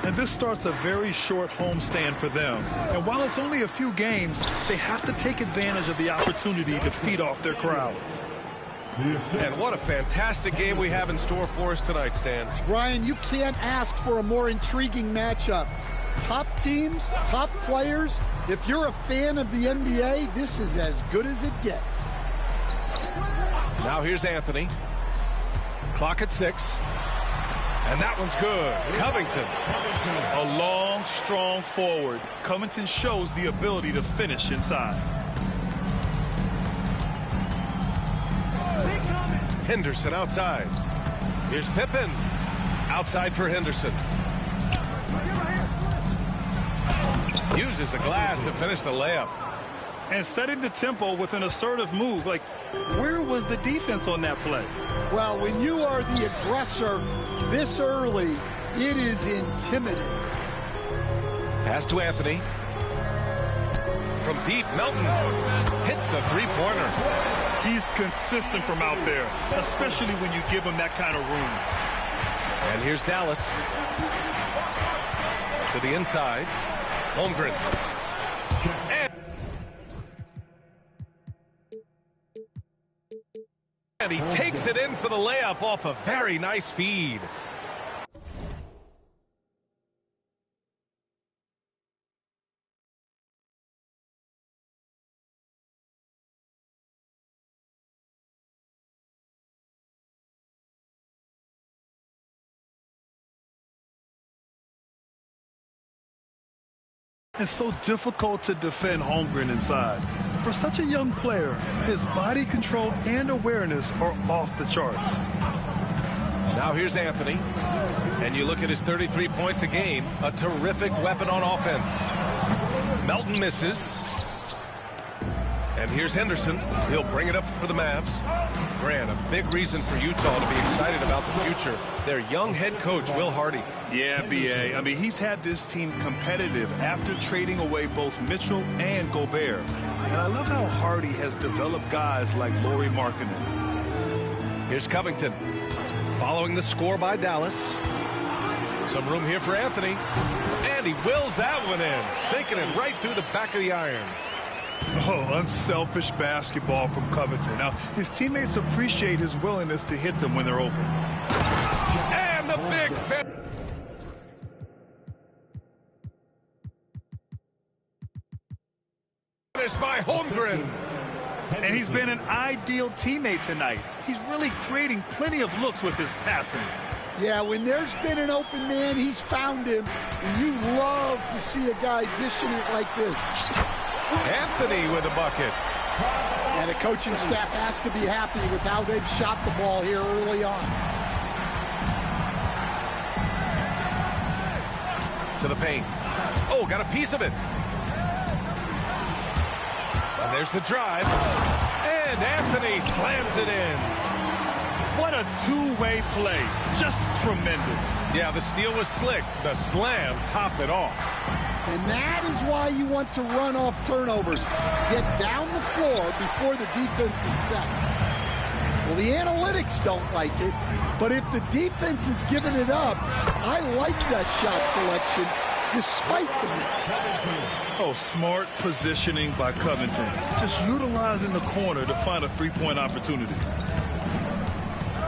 And this starts a very short homestand for them. And while it's only a few games, they have to take advantage of the opportunity to feed off their crowd. And what a fantastic game we have in store for us tonight, Stan. Brian, you can't ask for a more intriguing matchup. Top teams, top players. If you're a fan of the NBA, this is as good as it gets. Now here's Anthony. Clock at 6. And that one's good. Covington. A long, strong forward. Covington shows the ability to finish inside. Henderson outside. Here's Pippen. Outside for Henderson. Uses the glass to finish the layup. And setting the tempo with an assertive move. Like, where was the defense on that play? Well, when you are the aggressor this early, it is intimidating. Pass to Anthony. From deep, Melton hits a three-pointer. He's consistent from out there, especially when you give him that kind of room. And here's Dallas. To the inside. Holmgren. And he takes it in for the layup off a very nice feed. It's so difficult to defend Holmgren inside. For such a young player, his body control and awareness are off the charts. Now here's Anthony. And you look at his 33 points a game, a terrific weapon on offense. Melton misses. And here's Henderson. He'll bring it up for the Mavs. Grant, a big reason for Utah to be excited about the future. Their young head coach, Will Hardy. Yeah, B.A. I mean, he's had this team competitive after trading away both Mitchell and Gobert. And I love how Hardy has developed guys like Lauri Markkanen. Here's Covington. Following the score by Dallas. Some room here for Anthony. And he wills that one in. Sinking it right through the back of the iron. Oh, unselfish basketball from Covington. Now, his teammates appreciate his willingness to hit them when they're open. And the big finish by Holmgren. And he's been an ideal teammate tonight. He's really creating plenty of looks with his passing. Yeah, when there's been an open man, he's found him. And you love to see a guy dishing it like this. Anthony with a bucket. And the coaching staff has to be happy with how they've shot the ball here early on. To the paint. Oh, got a piece of it. And there's the drive. And Anthony slams it in. What a two-way play. Just tremendous. Yeah, the steal was slick. The slam topped it off. And that is why you want to run off turnovers. Get down the floor before the defense is set. Well, the analytics don't like it, but if the defense is giving it up, I like that shot selection despite the miss. Oh, smart positioning by Covington. Just utilizing the corner to find a three-point opportunity.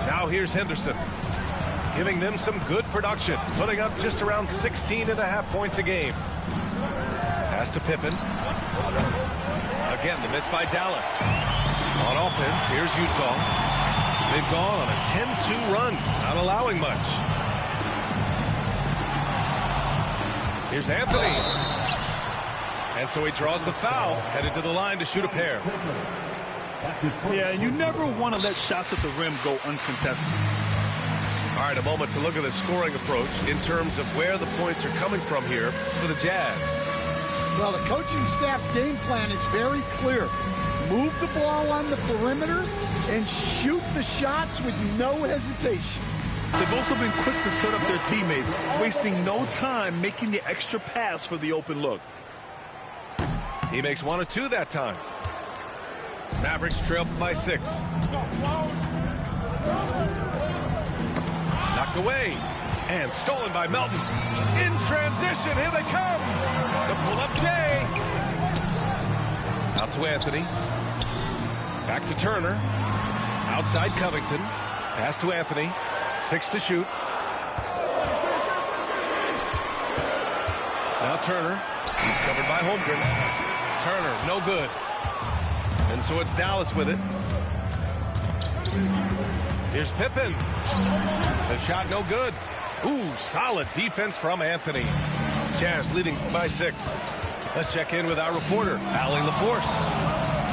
Now here's Henderson. Giving them some good production, putting up just around 16.5 points a game. Pass to Pippen. Again, the miss by Dallas. On offense, here's Utah. They've gone on a 10-2 run, not allowing much. Here's Anthony. And so he draws the foul, headed to the line to shoot a pair. Yeah, you never want to let shots at the rim go uncontested. All right, a moment to look at the scoring approach in terms of where the points are coming from here for the Jazz. Well, the coaching staff's game plan is very clear. Move the ball on the perimeter and shoot the shots with no hesitation. They've also been quick to set up their teammates, wasting no time making the extra pass for the open look. He makes 1 of 2 that time. Mavericks trail by 6. Knocked away. And stolen by Melton. In transition, here they come. The pull-up J. Out to Anthony. Back to Turner. Outside Covington. Pass to Anthony. 6 to shoot. Now Turner. He's covered by Holmgren. Turner, no good. And so it's Dallas with it. Here's Pippen. The shot no good. Ooh, solid defense from Anthony. Jazz leading by 6. Let's check in with our reporter, Allie LaForce.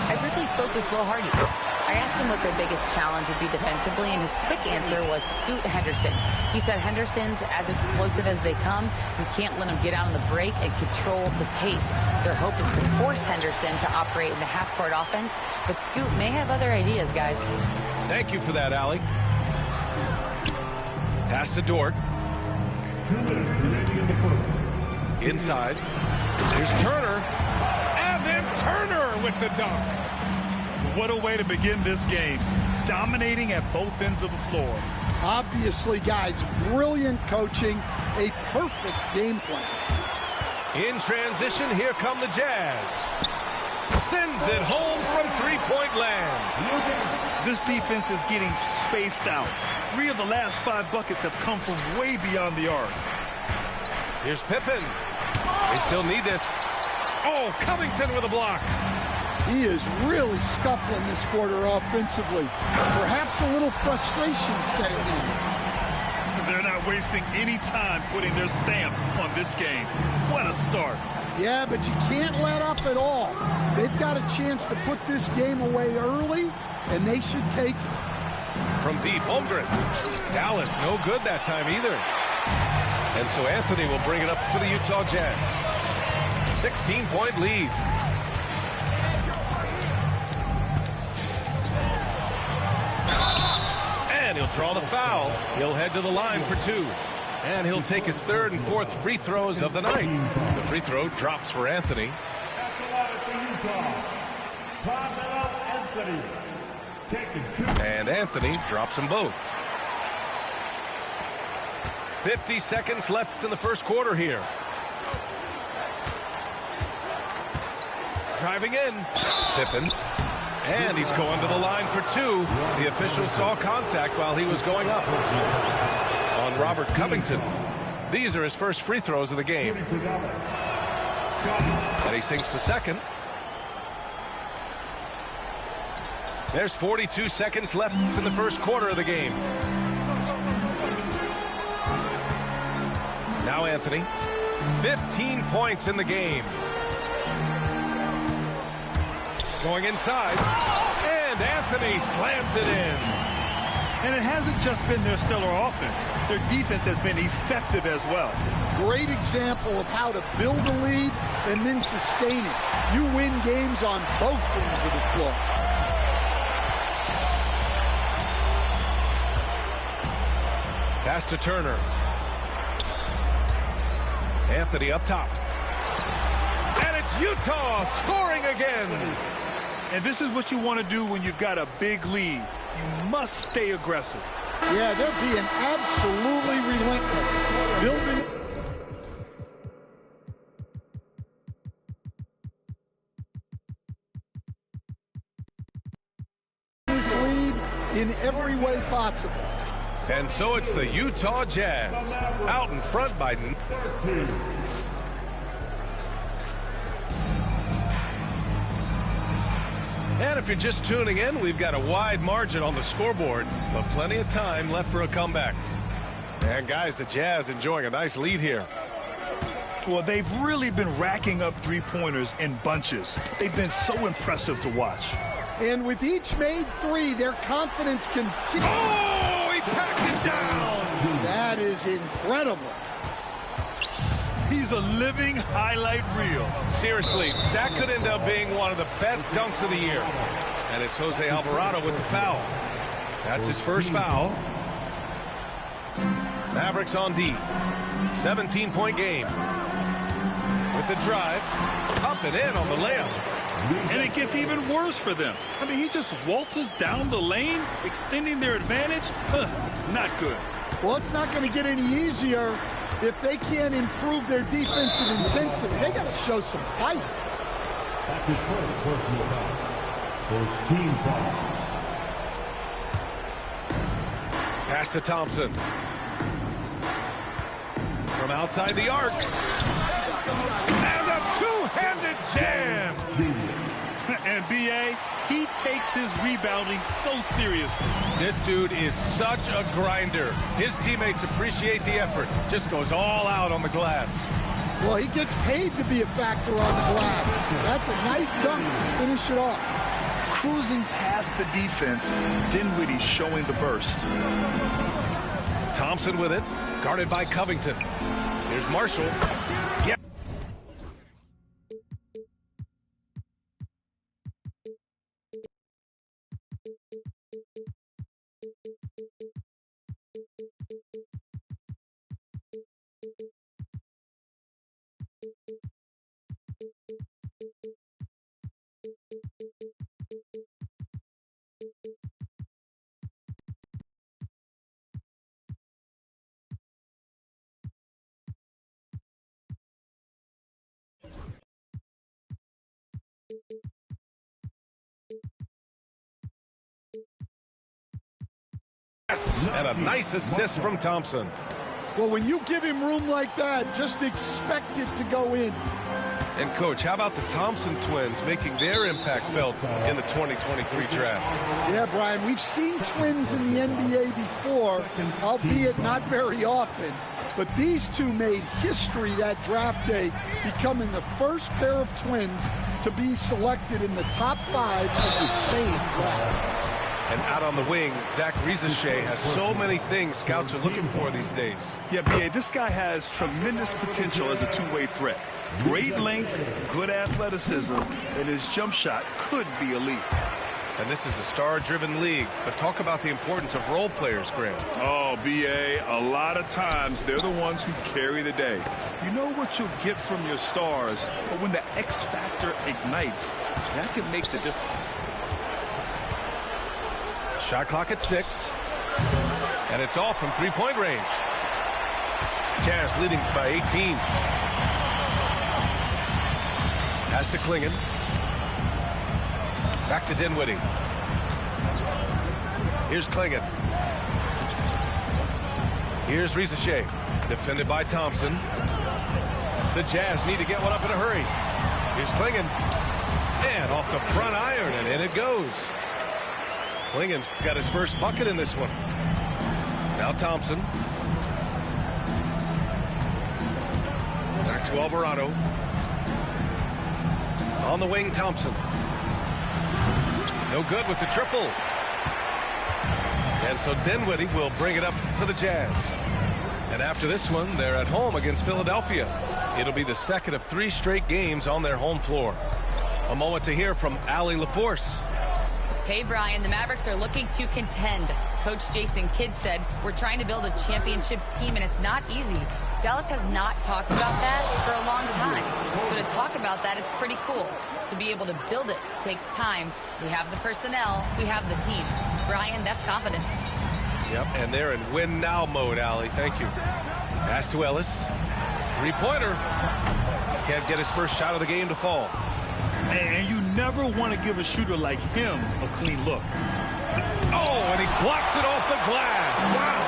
I briefly spoke with Will Hardy. I asked him what their biggest challenge would be defensively, and his quick answer was Scoot Henderson. He said Henderson's as explosive as they come. You can't let him get out on the break and control the pace. Their hope is to force Henderson to operate in the half-court offense, but Scoot may have other ideas, guys. Thank you for that, Allie. Pass to Dort. Inside. Here's Turner. And then Turner with the dunk. What a way to begin this game. Dominating at both ends of the floor. Obviously, guys, brilliant coaching, a perfect game plan. In transition, here come the Jazz. Sends it home from three-point land. This defense is getting spaced out. 3 of the last 5 buckets have come from way beyond the arc. Here's Pippen. They still need this. Oh, Covington with a block. He is really scuffling this quarter offensively. Perhaps a little frustration setting in. They're not wasting any time putting their stamp on this game. What a start. Yeah, but you can't let up at all. They've got a chance to put this game away early, and they should take it. From deep, Holmgren. Dallas, no good that time either. And so Anthony will bring it up for the Utah Jazz. 16-point lead. And he'll draw the foul. He'll head to the line for 2. And he'll take his 3rd and 4th free throws of the night. The free throw drops for Anthony. And Anthony drops them both. 50 seconds left in the first quarter here. Driving in. Pippen. And he's going to the line for 2. The official saw contact while he was going up on Robert Covington. These are his first free throws of the game. And he sinks the second. There's 42 seconds left in the first quarter of the game. Now Anthony. 15 points in the game. Going inside. And Anthony slams it in. And it hasn't just been their stellar offense. Their defense has been effective as well. Great example of how to build a lead and then sustain it. You win games on both ends of the floor. Pass to Turner. Anthony up top. And it's Utah scoring again. And this is what you want to do when you've got a big lead. You must stay aggressive. Yeah, they're being absolutely relentless. Building this lead in every way possible. And so it's the Utah Jazz out in front by 13. And if you're just tuning in, we've got a wide margin on the scoreboard, but plenty of time left for a comeback. And guys, the Jazz enjoying a nice lead here. Well, they've really been racking up three-pointers in bunches. They've been so impressive to watch. And with each made 3, their confidence continues. Oh, he packed it down. That is incredible. He's a living highlight reel. Seriously, that could end up being one of the best dunks of the year. And it's Jose Alvarado with the foul. That's his first foul. Mavericks on D. 17-point game. With the drive. Up and in on the layup. And it gets even worse for them. I mean, he just waltzes down the lane, extending their advantage. It's not good. Well, it's not going to get any easier if they can't improve their defensive intensity. They got to show some fight. That's his first personal foul. First team foul. Pass to Thompson. From outside the arc. And a two-handed jam. And B.A., he takes his rebounding so seriously. This dude is such a grinder. His teammates appreciate the effort. Just goes all out on the glass. Well, he gets paid to be a factor on the glass. That's a nice dunk to finish it off. Cruising past the defense, Dinwiddie showing the burst. Thompson with it, guarded by Covington. Here's Marshall. Yeah. And a nice assist from Thompson. Well, when you give him room like that, just expect it to go in. And, Coach, how about the Thompson twins making their impact felt in the 2023 draft? Yeah, Brian, we've seen twins in the NBA before, albeit not very often. But these two made history that draft day, becoming the first pair of twins to be selected in the top 5 of the same draft. And out on the wings, Zach Rizachet has so many things scouts are looking for these days. Yeah, B.A., this guy has tremendous potential as a two-way threat. Great length, good athleticism, and his jump shot could be elite. And this is a star-driven league, but talk about the importance of role players, Graham. Oh, B.A., a lot of times they're the ones who carry the day. You know what you'll get from your stars, but when the X factor ignites, that can make the difference. Shot clock at 6. And it's off from three-point range. Jazz leading by 18. Pass to Klingon. Back to Dinwiddie. Here's Klingon. Here's Rizachet. Defended by Thompson. The Jazz need to get one up in a hurry. Here's Klingon. And off the front iron, and in it goes. Klingon's got his first bucket in this one. Now Thompson. Back to Alvarado. On the wing, Thompson. No good with the triple. And so Dinwiddie will bring it up for the Jazz. And after this one, they're at home against Philadelphia. It'll be the second of 3 straight games on their home floor. A moment to hear from Allie LaForce. Hey, Brian, the Mavericks are looking to contend. Coach Jason Kidd said, we're trying to build a championship team, and it's not easy. Dallas has not talked about that for a long time. So to talk about that, it's pretty cool. To be able to build it takes time. We have the personnel. We have the team. Brian, that's confidence. Yep, and they're in win-now mode, Allie. Thank you. Pass to Ellis. Three-pointer. Can't get his first shot of the game to fall. And you never want to give a shooter like him a clean look. Oh, and he blocks it off the glass. Wow.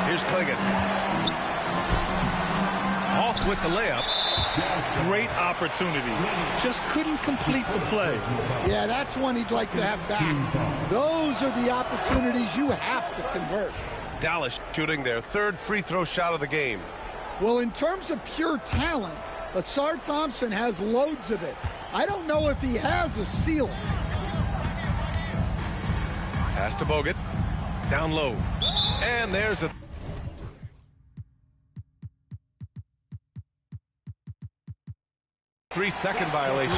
Here's Klingon. Off with the layup. Great opportunity. Just couldn't complete the play. Yeah, that's one he'd like to have back. Those are the opportunities you have to convert. Dallas shooting their 3rd free throw shot of the game. Well, in terms of pure talent, Ausar Thompson has loads of it. I don't know if he has a ceiling. Pass to Bogut. Down low. And there's a 3-second violation.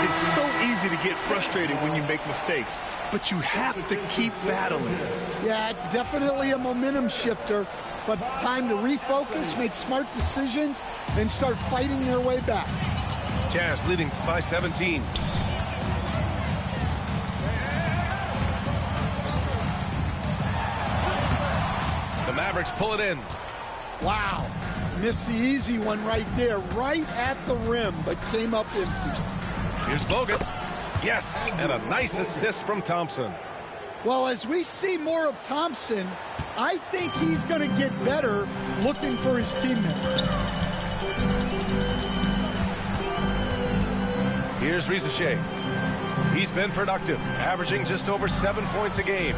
It's so easy to get frustrated when you make mistakes, but you have to keep battling. Yeah, it's definitely a momentum shifter, but it's time to refocus, make smart decisions, and start fighting their way back. Jazz leading by 17. Mavericks pull it in. Wow. Missed the easy one right there, right at the rim, but came up empty. Here's Bogut. Yes, and a nice assist from Thompson. Well, as we see more of Thompson, I think he's going to get better looking for his teammates. Here's Rizachet. He's been productive, averaging just over 7 points a game.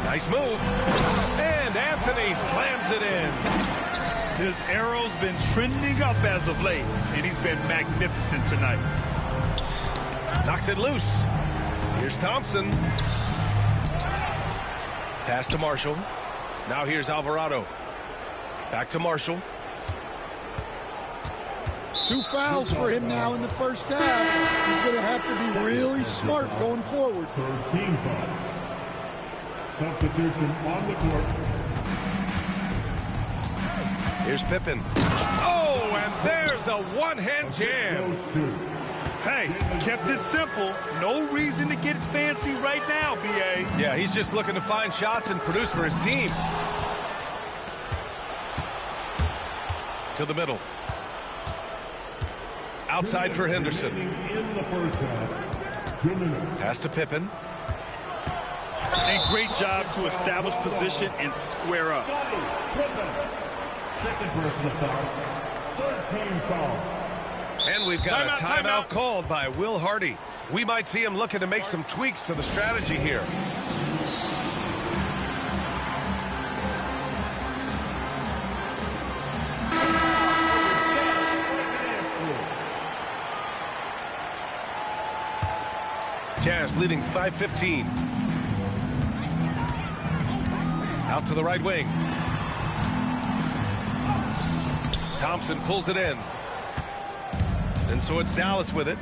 Nice move. And Anthony slams it in. His arrow's been trending up as of late, and he's been magnificent tonight. Knocks it loose. Here's Thompson. Pass to Marshall. Now here's Alvarado. Back to Marshall. 2 fouls for him now in the first half. He's going to have to be really smart going forward. Third team foul. Substitution on the court. Here's Pippen. Oh, and there's a one-hand jam. Hey, kept it simple. No reason to get fancy right now, B.A. Yeah, he's just looking to find shots and produce for his team. To the middle. Outside for Henderson. In the first half, 2 minutes. Pass to Pippen. A great job to establish position and square up. Second personal foul. Third team foul. And we've got a Timeout. timeout called by Will Hardy. We might see him looking to make some tweaks to the strategy here. Jazz leading by 15. Out to the right wing. Thompson pulls it in. And so it's Dallas with it.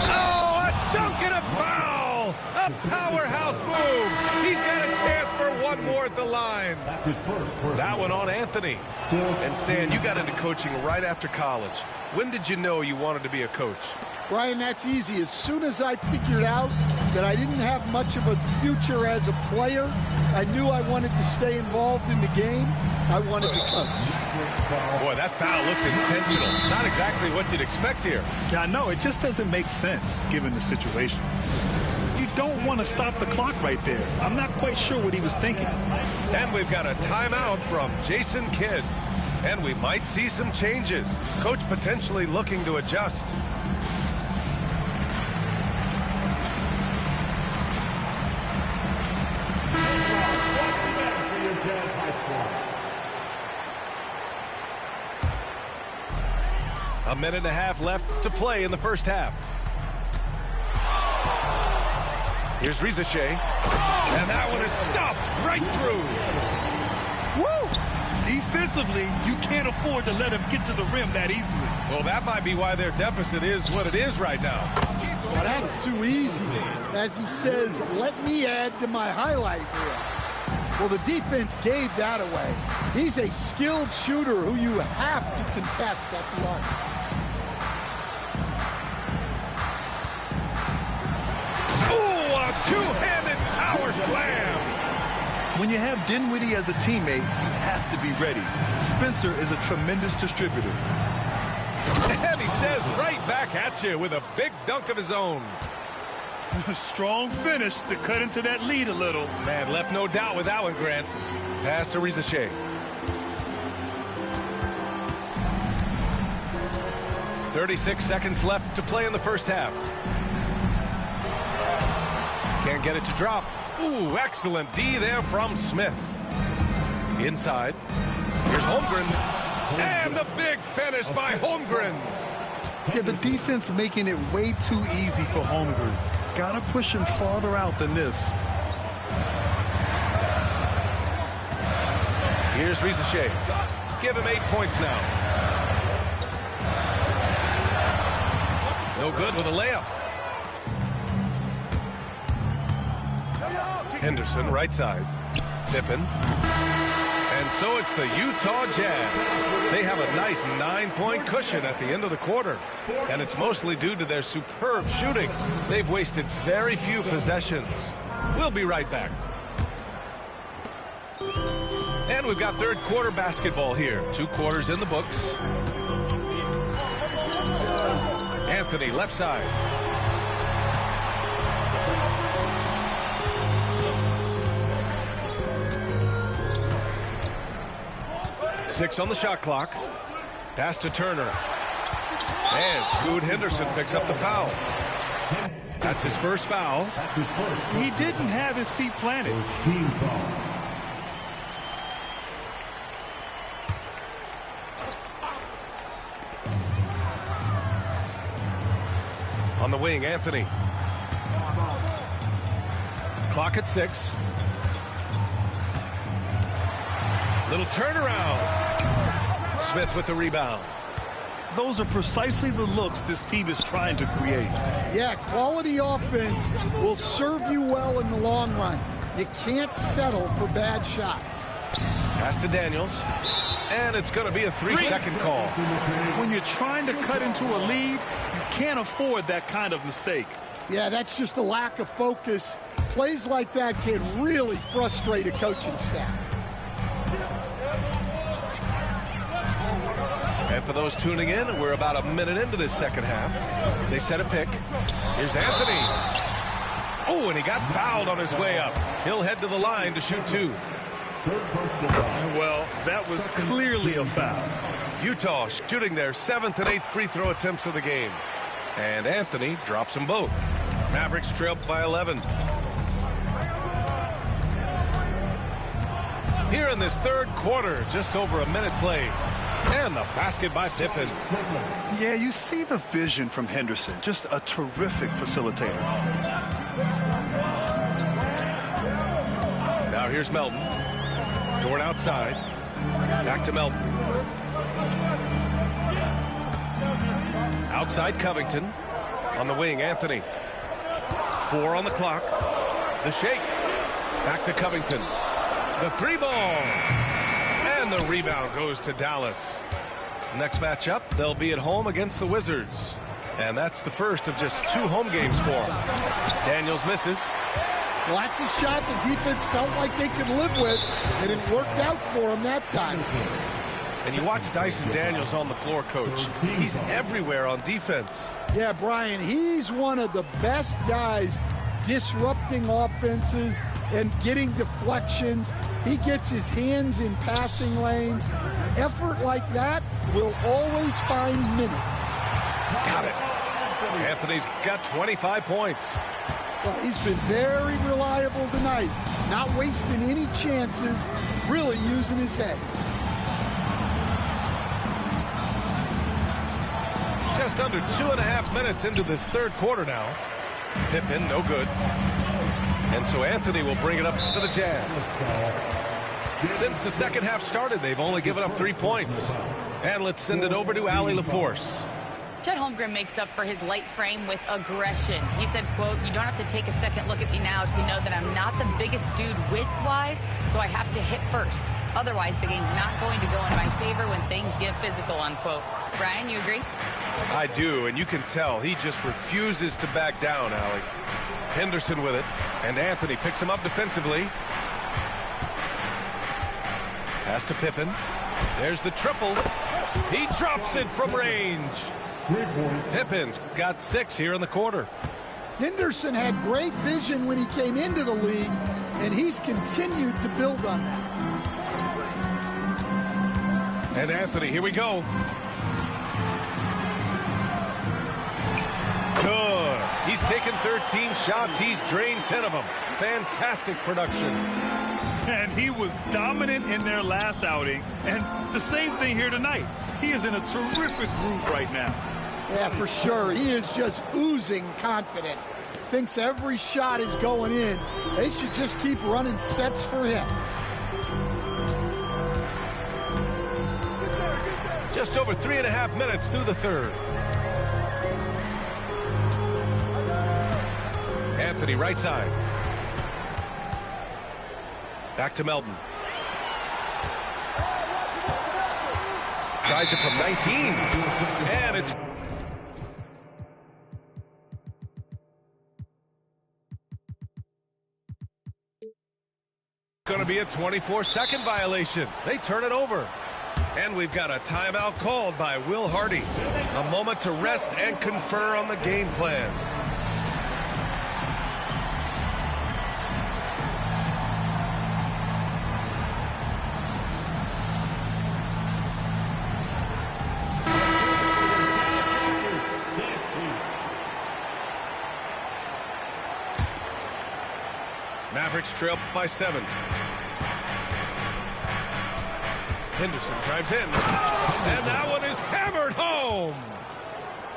Oh, a dunk and a foul! A powerhouse move! He's got a chance for one more at the line. That's his first. That one on Anthony. And Stan, you got into coaching right after college. When did you know you wanted to be a coach? Brian, that's easy. As soon as I figured out that I didn't have much of a future as a player, I knew I wanted to stay involved in the game. I wanted to coach. Boy, that foul looked intentional. Not exactly what you'd expect here. Yeah, I know. It just doesn't make sense given the situation. You don't want to stop the clock right there. I'm not quite sure what he was thinking. And we've got a timeout from Jason Kidd. And we might see some changes. Coach potentially looking to adjust. A minute and a half left to play in the first half. Here's Rizachet. And that one is stuffed right through. Woo! Defensively, you can't afford to let him get to the rim that easily. Well, that might be why their deficit is what it is right now. Well, that's too easy. As he says, let me add to my highlight reel. Well, the defense gave that away. He's a skilled shooter who you have to contest at the arc. Ooh, a two-handed power slam. When you have Dinwiddie as a teammate, you have to be ready. Spencer is a tremendous distributor. And he says right back at you with a big dunk of his own. Strong finish to cut into that lead a little. Man, left no doubt with that one, Grant. Pass to Rizachet. 36 seconds left to play in the first half. Can't get it to drop. Ooh, excellent D there from Smith. Inside. Here's Holmgren. And the big finish by Holmgren. Yeah, the defense making it way too easy for Holmgren. Gotta push him farther out than this. Here's Rizachet. Give him 8 points now. No good with a layup. Henderson, right side. Pippen. And so it's the Utah Jazz. They have a nice 9-point cushion at the end of the quarter. And it's mostly due to their superb shooting. They've wasted very few possessions. We'll be right back. And we've got third quarter basketball here. 2 quarters in the books. Anthony, left side. Six on the shot clock. Pass to Turner. And Scoot Henderson picks up the foul. That's his first foul. He didn't have his feet planted. Team foul. On the wing, Anthony. Clock at 6. Little turnaround. Smith with the rebound. Those are precisely the looks this team is trying to create. Yeah, quality offense will serve you well in the long run. You can't settle for bad shots. Pass to Daniels. And it's going to be a 3-second call. When you're trying to cut into a lead, you can't afford that kind of mistake. Yeah, that's just a lack of focus. Plays like that can really frustrate a coaching staff. And for those tuning in, we're about a minute into this second half. They set a pick. Here's Anthony. Oh, and he got fouled on his way up. He'll head to the line to shoot 2. Well, that was clearly a foul. Utah shooting their 7th and 8th free throw attempts of the game. And Anthony drops them both. Mavericks trail by 11. Here in this third quarter, just over a minute played. And the basket by Pippen. Yeah, you see the vision from Henderson. Just a terrific facilitator. Now here's Melton. Dort outside. Back to Melton. Outside Covington. On the wing, Anthony. 4 on the clock. The shake. Back to Covington. The 3 ball. And the rebound goes to Dallas. Next matchup, they'll be at home against the Wizards. And that's the first of just 2 home games for them. Daniels misses. Well, that's a shot the defense felt like they could live with, and it worked out for them that time. And you watch Dyson Daniels on the floor, Coach. He's everywhere on defense. Yeah, Brian, he's one of the best guys disrupting offenses and getting deflections. He gets his hands in passing lanes. Effort like that will always find minutes. Got it. Anthony's got 25 points. Well, he's been very reliable tonight. Not wasting any chances, really using his head. Just under 2.5 minutes into this third quarter now. Pippen, no good. And so Anthony will bring it up to the Jazz. Since the second half started, they've only given up 3 points. And let's send it over to Allie LaForce. Chet Holmgren makes up for his light frame with aggression. He said, quote, "You don't have to take a second look at me now to know that I'm not the biggest dude width-wise, so I have to hit first. Otherwise, the game's not going to go in my favor when things get physical," unquote. Brian, you agree? I do, and you can tell he just refuses to back down, Allie. Henderson with it, and Anthony picks him up defensively. Pass to Pippen. There's the triple. He drops it from range. Pippen's got 6 here in the quarter. Henderson had great vision when he came into the league, and he's continued to build on that. And Anthony, here we go. Good. He's taken 13 shots. He's drained 10 of them. Fantastic production. And he was dominant in their last outing. And the same thing here tonight. He is in a terrific groove right now. Yeah, for sure. He is just oozing confidence. Thinks every shot is going in. They should just keep running sets for him. Just over 3.5 minutes through the third. Anthony, right side. Back to Melton. Tries it from 19. And it's... going to be a 24-second violation. They turn it over. And we've got a timeout called by Will Hardy. A moment to rest and confer on the game plan. Mavericks trail by 7. Henderson drives in. And that one is hammered home.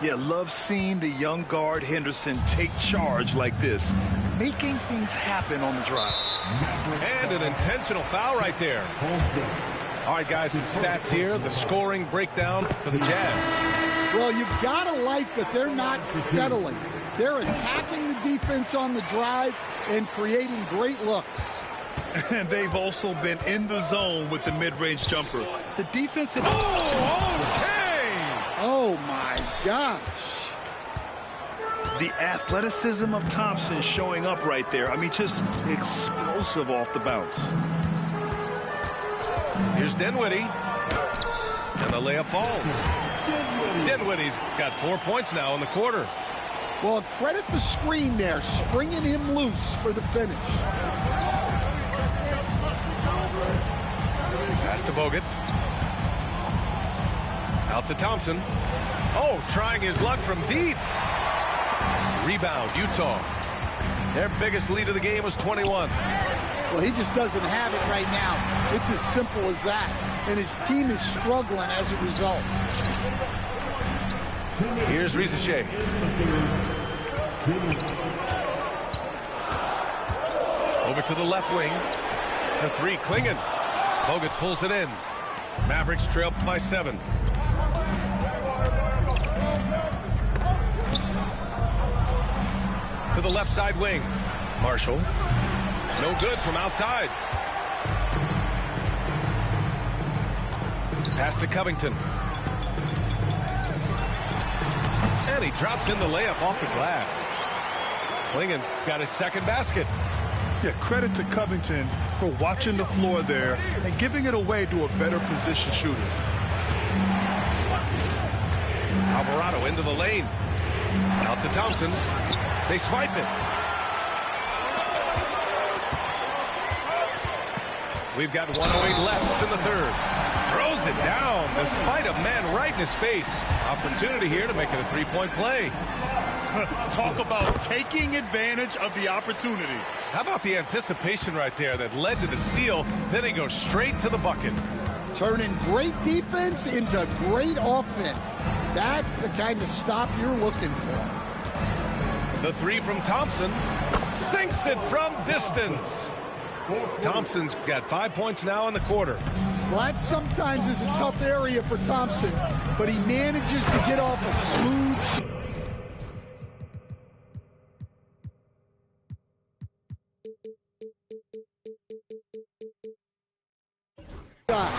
Yeah, love seeing the young guard Henderson take charge like this, making things happen on the drive. And an intentional foul right there. All right, guys, some stats here. The scoring breakdown for the Jazz. Well, you've got to like that they're not settling. They're attacking the defense on the drive and creating great looks. And they've also been in the zone with the mid-range jumper. The defense... Oh, my gosh. The athleticism of Thompson showing up right there. I mean, just explosive off the bounce. Here's Dinwiddie. And the layup falls. Dinwiddie's got 4 points now in the quarter. Well, credit the screen there, springing him loose for the finish. Pass to Bogut. Out to Thompson. Oh, trying his luck from deep. Rebound, Utah. Their biggest lead of the game was 21. Well, he just doesn't have it right now. It's as simple as that. And his team is struggling as a result. Here's Risache. Over to the left wing. The 3, Klingon. Bogut pulls it in. Mavericks trail by 7. To the left side wing. Marshall. No good from outside. Pass to Covington. And he drops in the layup off the glass. Klingon's got his second basket. Yeah, credit to Covington for watching the floor there and giving it away to a better position shooter. Alvarado into the lane. Out to Thompson. They swipe it. We've got 1:08 left in the third. Throws it down despite a man right in his face. Opportunity here to make it a 3-point play. Talk about taking advantage of the opportunity. How about the anticipation right there that led to the steal? Then he goes straight to the bucket. Turning great defense into great offense. That's the kind of stop you're looking for. The 3 from Thompson. Sinks it from distance. Thompson's got 5 points now in the quarter. Well, that sometimes is a tough area for Thompson, but he manages to get off a smooth shot.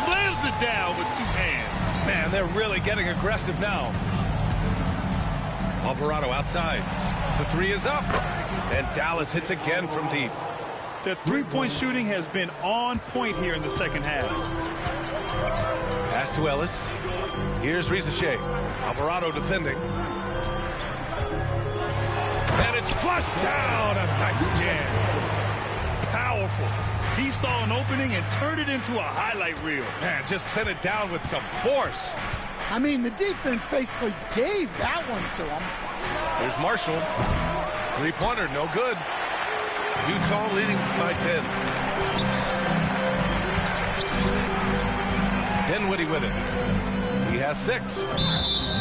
Slams it down with 2 hands. Man, they're really getting aggressive now. Alvarado outside. The 3 is up. And Dallas hits again from deep. The three-point shooting has been on point here in the second half. Pass to Ellis. Here's Risache. Alvarado defending. And it's flushed down. A nice jam. Powerful. He saw an opening and turned it into a highlight reel. Man, just sent it down with some force. I mean, the defense basically gave that one to him. There's Marshall. 3-pointer, no good. Utah leading by 10. Dinwiddie with it. He has 6.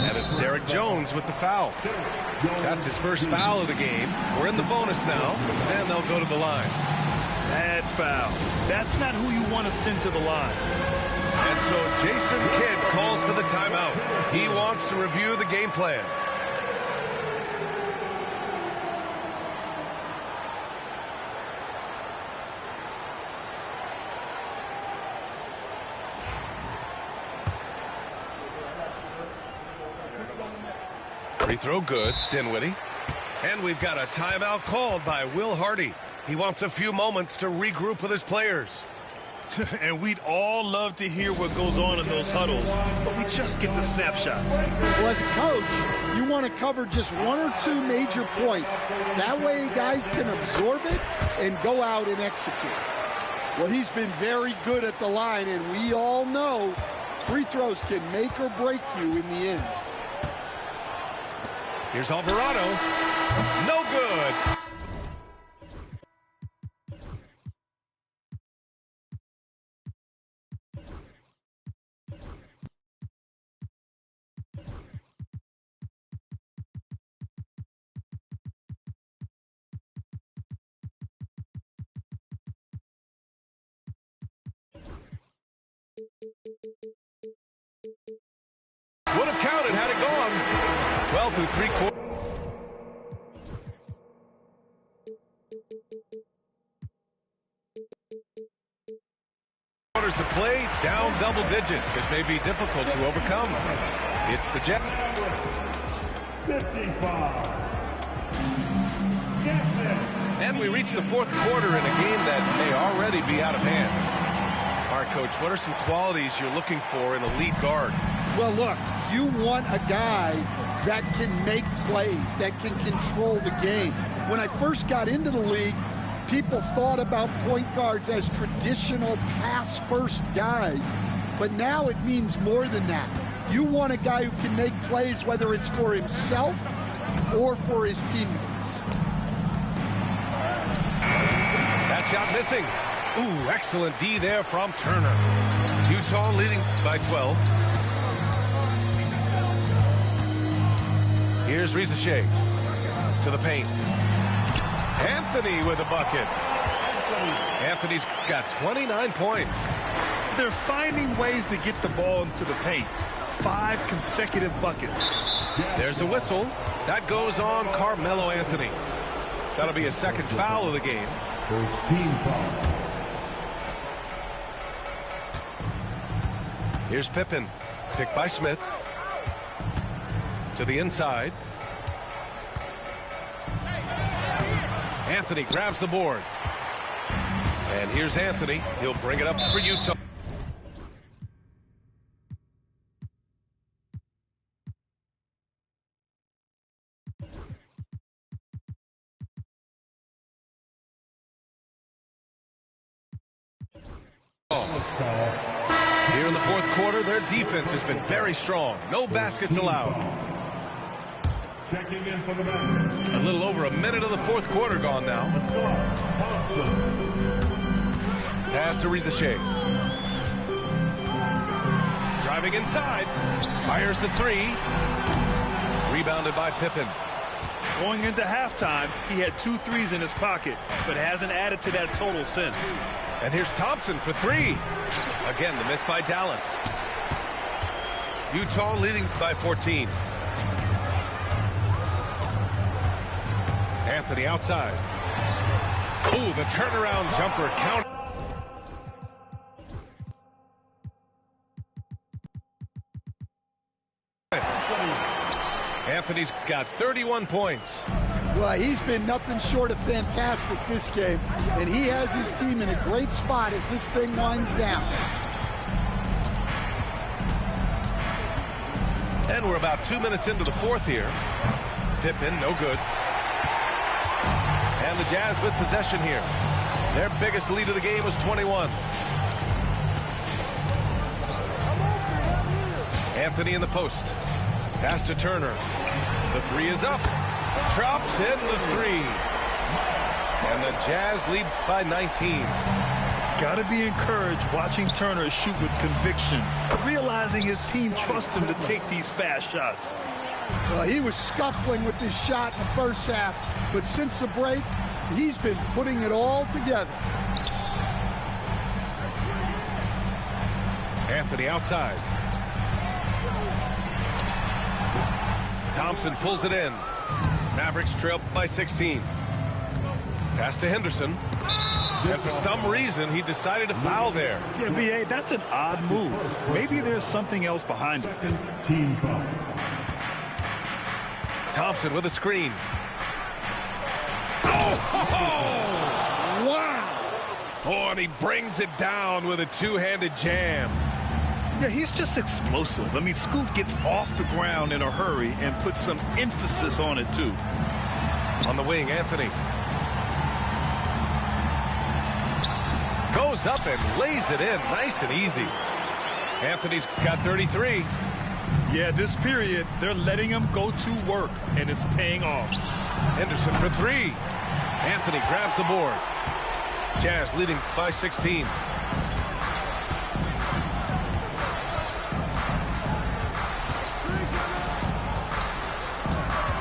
And it's Derek Jones with the foul. That's his first foul of the game. We're in the bonus now, and they'll go to the line. Bad foul. That's not who you want to send to the line. And so Jason Kidd calls for the timeout. He wants to review the game plan. Free throw good, Dinwiddie. And we've got a timeout called by Will Hardy. He wants a few moments to regroup with his players. And we'd all love to hear what goes on in those huddles, but we just get the snapshots. Well, as a coach, you want to cover just one or two major points. That way guys can absorb it and go out and execute. Well, he's been very good at the line, and we all know free throws can make or break you in the end. Here's Alvarado. No good. Would have counted had it gone. 12 through 3 quarters. Quarters of play, down double digits. It may be difficult to overcome. It's the Jets. 55. And we reach the fourth quarter in a game that may already be out of hand. All right, Coach, what are some qualities you're looking for in a lead guard? Well, look, you want a guy that can make plays, that can control the game. When I first got into the league, people thought about point guards as traditional pass-first guys. But now it means more than that. You want a guy who can make plays, whether it's for himself or for his teammates. That shot missing. Ooh, excellent D there from Turner. Utah leading by 12. Here's Rizachet to the paint. Anthony with a bucket. Anthony's got 29 points. They're finding ways to get the ball into the paint. 5 consecutive buckets. There's a whistle. That goes on Carmelo Anthony. That'll be a second foul of the game. First team foul. Here's Pippen, picked by Smith. To the inside. Anthony grabs the board. And here's Anthony. He'll bring it up for Utah. Here in the fourth quarter, their defense has been very strong. No baskets allowed. Checking in for the Mavs. A little over a minute of the fourth quarter gone now. Pass to Rizachet. Driving inside. Fires the three. Rebounded by Pippen. Going into halftime, he had 2 threes in his pocket, but hasn't added to that total since. And here's Thompson for 3. Again, the miss by Dallas. Utah leading by 14. Anthony outside. Ooh, the turnaround jumper count. Anthony's got 31 points. Well, he's been nothing short of fantastic this game, and he has his team in a great spot as this thing winds down. And we're about 2 minutes into the fourth here. Pippen, no good. And the Jazz with possession here. Their biggest lead of the game was 21. Anthony in the post. Pass to Turner. The 3 is up. Drops in the 3. And the Jazz lead by 19. Got to be encouraged watching Turner shoot with conviction, realizing his team trusts him to take these fast shots. Well, he was scuffling with this shot in the first half, but since the break, he's been putting it all together. Anthony outside. Thompson pulls it in. Mavericks trail by 16. Pass to Henderson. And for some reason, he decided to foul there. Yeah, B.A., that's an odd move. Maybe there's something else behind it. Team foul. Thompson with a screen. Oh! Oh, and he brings it down with a two-handed jam. Yeah, he's just explosive. I mean, Scoot gets off the ground in a hurry and puts some emphasis on it, too. On the wing, Anthony. Goes up and lays it in nice and easy. Anthony's got 33. Yeah, this period, they're letting him go to work, and it's paying off. Henderson for three. Anthony grabs the board. Jazz leading by 16.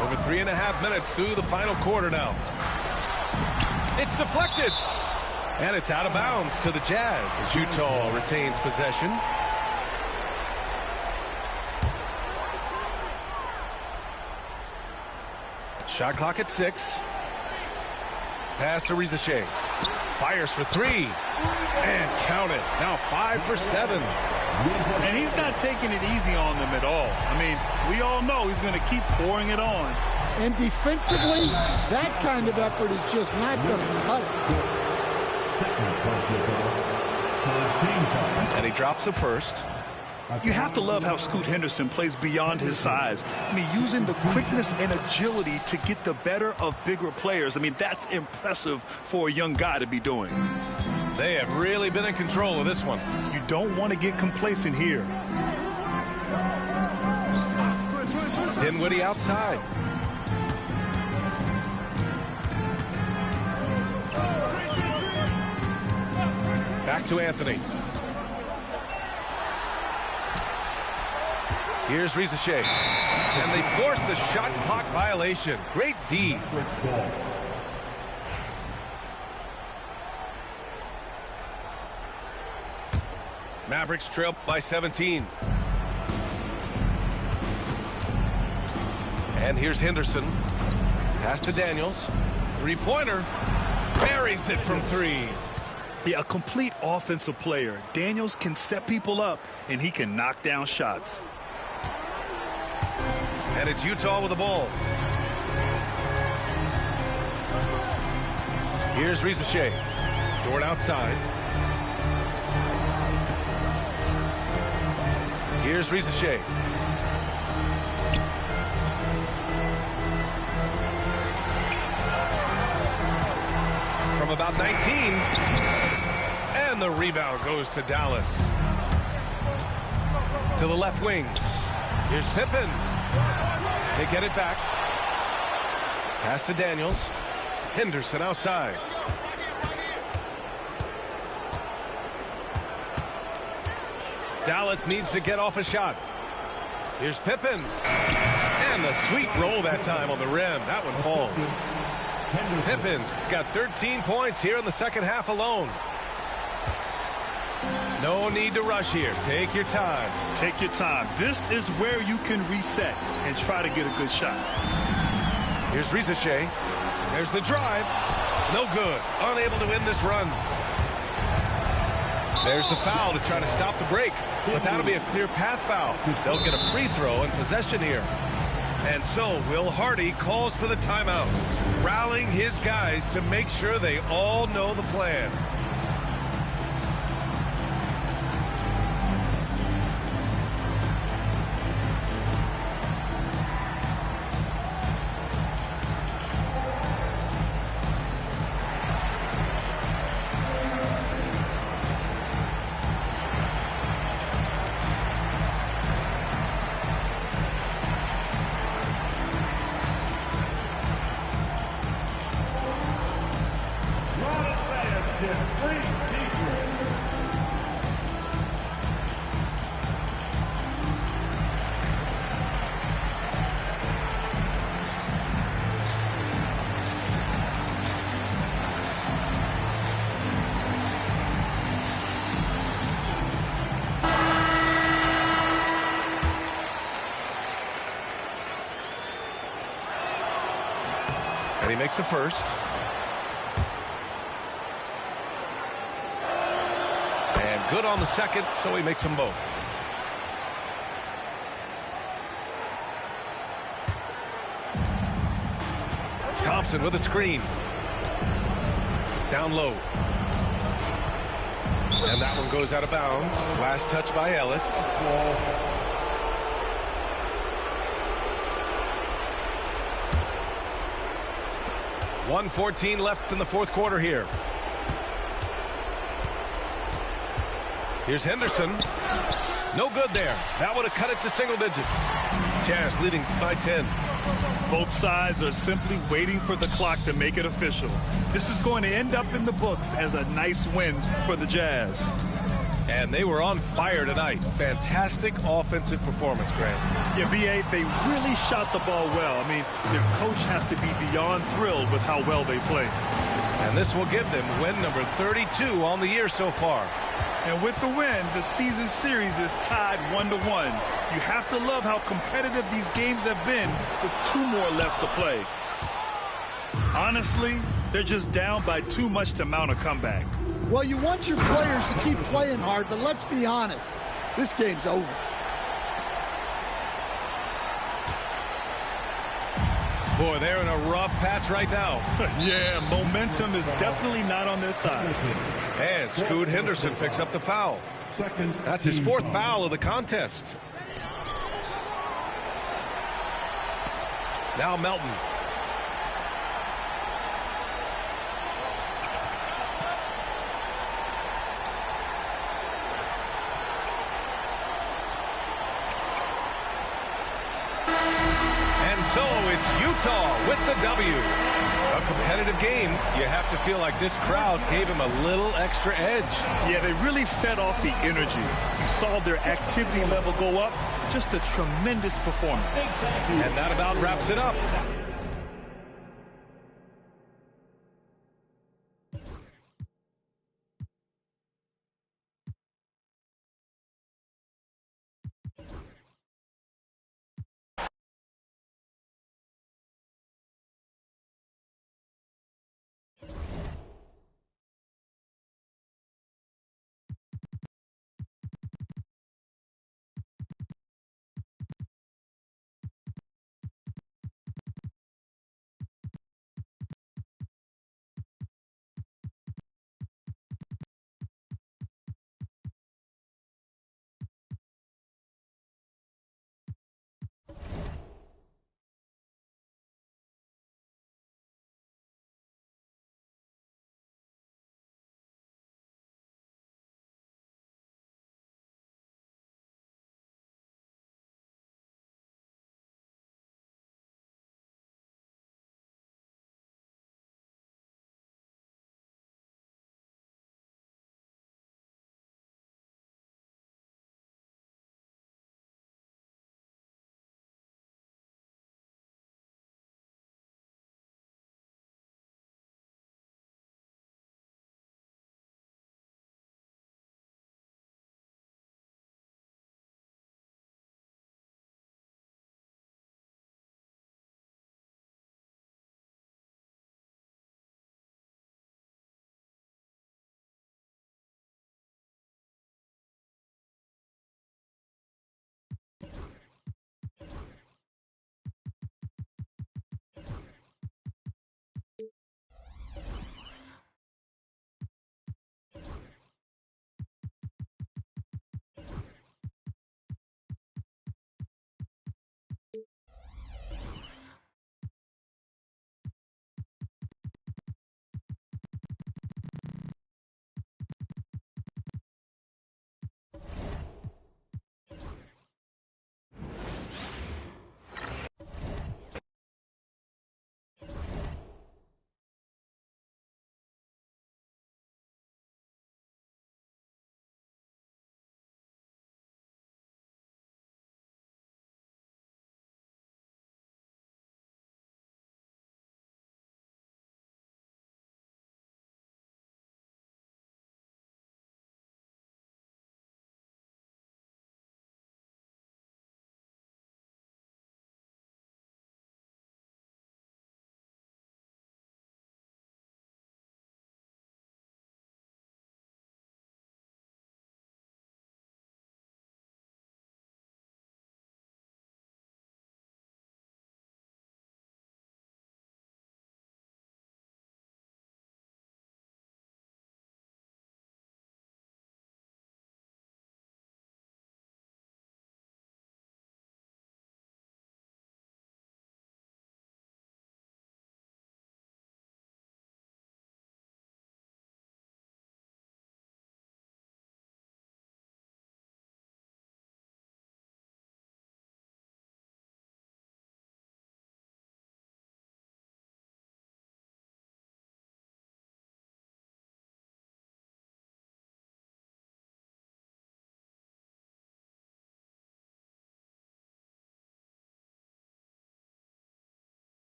Over 3.5 minutes through the final quarter now. It's deflected. And it's out of bounds to the Jazz as Utah retains possession. Shot clock at 6. Pass to Rizachet. Fires for three. And count it. Now 5 for 7. And he's not taking it easy on them at all. I mean, we all know he's going to keep pouring it on. And defensively, that kind of effort is just not going to cut it. And he drops the first. You have to love how Scoot Henderson plays beyond his size. I mean, using the quickness and agility to get the better of bigger players. I mean, that's impressive for a young guy to be doing. They have really been in control of this one. You don't want to get complacent here. Dinwiddie outside. Back to Anthony. Here's Rizachet. And they force the shot clock violation. Great D. Mavericks trail by 17. And here's Henderson. Pass to Daniels. Three-pointer. Buries it from 3. Yeah, a complete offensive player. Daniels can set people up, and he can knock down shots. And it's Utah with the ball. Here's Rizachet. Dort outside. Here's Rizachet. From about 19. And the rebound goes to Dallas. To the left wing. Here's Pippen. They get it back. Pass to Daniels. Henderson outside. Dallas needs to get off a shot. Here's Pippen. And the sweet roll that time on the rim. That one falls. Pippen's got 13 points here in the second half alone. No need to rush here. Take your time. Take your time. This is where you can reset and try to get a good shot. Here's Rizachet. There's the drive. No good. Unable to win this run. There's the foul to try to stop the break. But that'll be a clear path foul. They'll get a free throw in possession here. And so Will Hardy calls for the timeout, rallying his guys to make sure they all know the plan. And he makes the first. And good on the second, so he makes them both. Thompson with a screen. Down low. And that one goes out of bounds. Last touch by Ellis. 1:14 left in the fourth quarter here. Here's Henderson. No good there. That would have cut it to single digits. Jazz leading by 10. Both sides are simply waiting for the clock to make it official. This is going to end up in the books as a nice win for the Jazz. And they were on fire tonight. Fantastic offensive performance, Grant. Yeah, B.A., they really shot the ball well. I mean, their coach has to be beyond thrilled with how well they played. And this will give them win number 32 on the year so far. And with the win, the season series is tied 1-1. You have to love how competitive these games have been with 2 more left to play. Honestly, they're just down by too much to mount a comeback. Well, you want your players to keep playing hard, but let's be honest. This game's over. Boy, they're in a rough patch right now. Yeah, momentum is definitely not on their side. And Scoot Henderson picks up the foul. That's his 4th foul of the contest. Now Melton. So it's Utah with the W. A competitive game. You have to feel like this crowd gave him a little extra edge. Yeah, they really fed off the energy. You saw their activity level go up. Just a tremendous performance. And that about wraps it up.